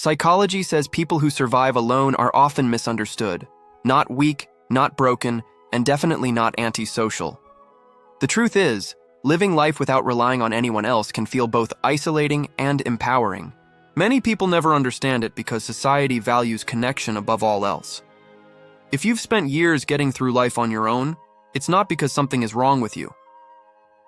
Psychology says people who survive alone are often misunderstood. Not weak, not broken, and definitely not antisocial. The truth is, living life without relying on anyone else can feel both isolating and empowering. Many people never understand it because society values connection above all else. If you've spent years getting through life on your own, it's not because something is wrong with you.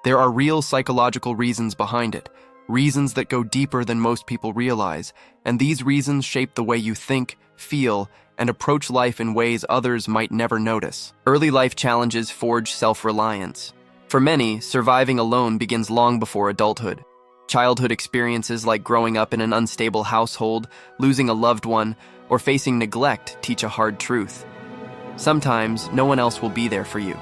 There are real psychological reasons behind it, reasons that go deeper than most people realize, and these reasons shape the way you think, feel, and approach life in ways others might never notice. Early life challenges forge self-reliance. For many, surviving alone begins long before adulthood. Childhood experiences like growing up in an unstable household, losing a loved one, or facing neglect teach a hard truth. Sometimes, no one else will be there for you.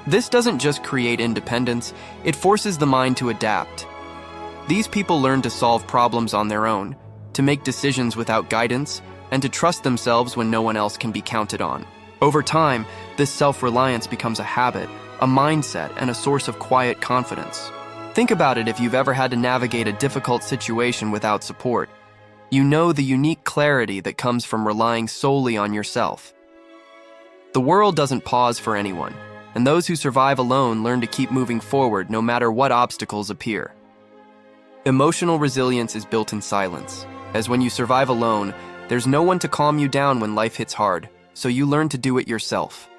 This doesn't just create independence, it forces the mind to adapt. These people learn to solve problems on their own, to make decisions without guidance, and to trust themselves when no one else can be counted on. Over time, this self-reliance becomes a habit, a mindset, and a source of quiet confidence. Think about it if you've ever had to navigate a difficult situation without support. You know the unique clarity that comes from relying solely on yourself. The world doesn't pause for anyone, and those who survive alone learn to keep moving forward no matter what obstacles appear. Emotional resilience is built in silence, as when you survive alone, there's no one to calm you down when life hits hard, so you learn to do it yourself.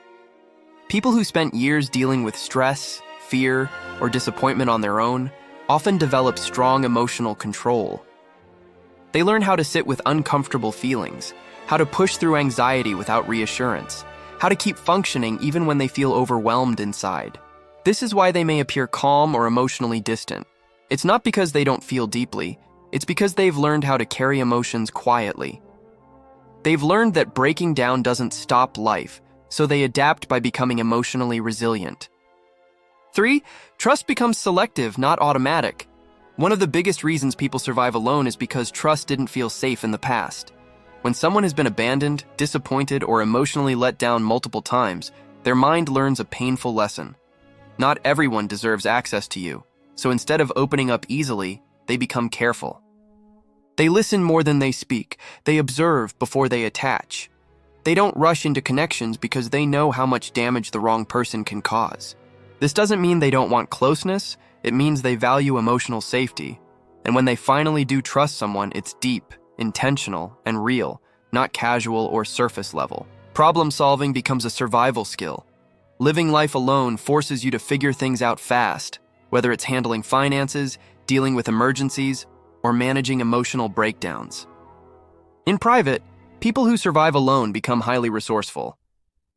People who spent years dealing with stress, fear, or disappointment on their own often develop strong emotional control. They learn how to sit with uncomfortable feelings, how to push through anxiety without reassurance, how to keep functioning even when they feel overwhelmed inside. This is why they may appear calm or emotionally distant. It's not because they don't feel deeply, it's because they've learned how to carry emotions quietly. They've learned that breaking down doesn't stop life, so they adapt by becoming emotionally resilient. 3. Trust becomes selective, not automatic. One of the biggest reasons people survive alone is because trust didn't feel safe in the past. When someone has been abandoned, disappointed, or emotionally let down multiple times, their mind learns a painful lesson. Not everyone deserves access to you, so instead of opening up easily, they become careful. They listen more than they speak. They observe before they attach. They don't rush into connections because they know how much damage the wrong person can cause. This doesn't mean they don't want closeness, it means they value emotional safety. And when they finally do trust someone, it's deep, intentional, and real, not casual or surface level. Problem solving becomes a survival skill. Living life alone forces you to figure things out fast, whether it's handling finances, dealing with emergencies, or managing emotional breakdowns. In private, people who survive alone become highly resourceful.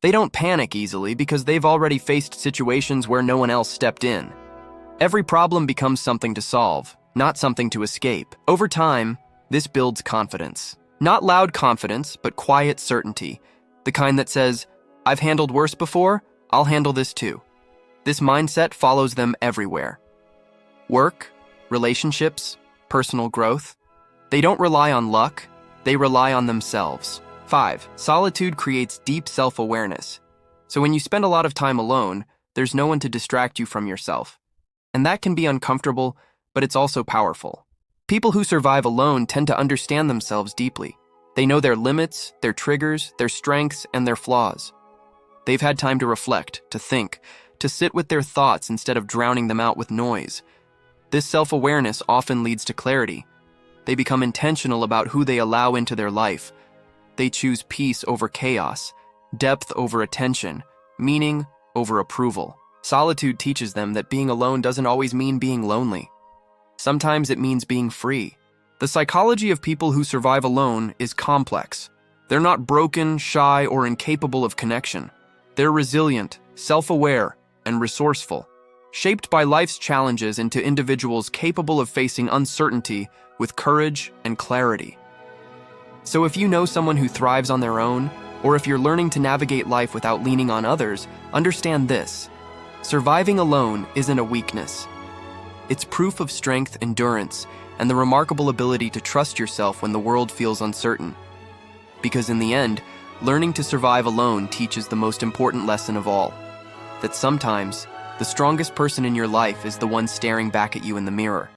They don't panic easily because they've already faced situations where no one else stepped in. Every problem becomes something to solve, not something to escape. Over time, this builds confidence. Not loud confidence, but quiet certainty. The kind that says, I've handled worse before, I'll handle this too. This mindset follows them everywhere. Work, relationships, personal growth. They don't rely on luck, they rely on themselves. 5. Solitude creates deep self-awareness. So when you spend a lot of time alone, there's no one to distract you from yourself. And that can be uncomfortable, but it's also powerful. People who survive alone tend to understand themselves deeply. They know their limits, their triggers, their strengths, and their flaws. They've had time to reflect, to think, to sit with their thoughts instead of drowning them out with noise. This self-awareness often leads to clarity. They become intentional about who they allow into their life. They choose peace over chaos, depth over attention, meaning over approval. Solitude teaches them that being alone doesn't always mean being lonely. Sometimes it means being free. The psychology of people who survive alone is complex. They're not broken, shy, or incapable of connection. They're resilient, self-aware, and resourceful, shaped by life's challenges into individuals capable of facing uncertainty with courage and clarity. So if you know someone who thrives on their own, or if you're learning to navigate life without leaning on others, understand this. Surviving alone isn't a weakness. It's proof of strength, endurance, and the remarkable ability to trust yourself when the world feels uncertain. Because in the end, learning to survive alone teaches the most important lesson of all, that sometimes the strongest person in your life is the one staring back at you in the mirror.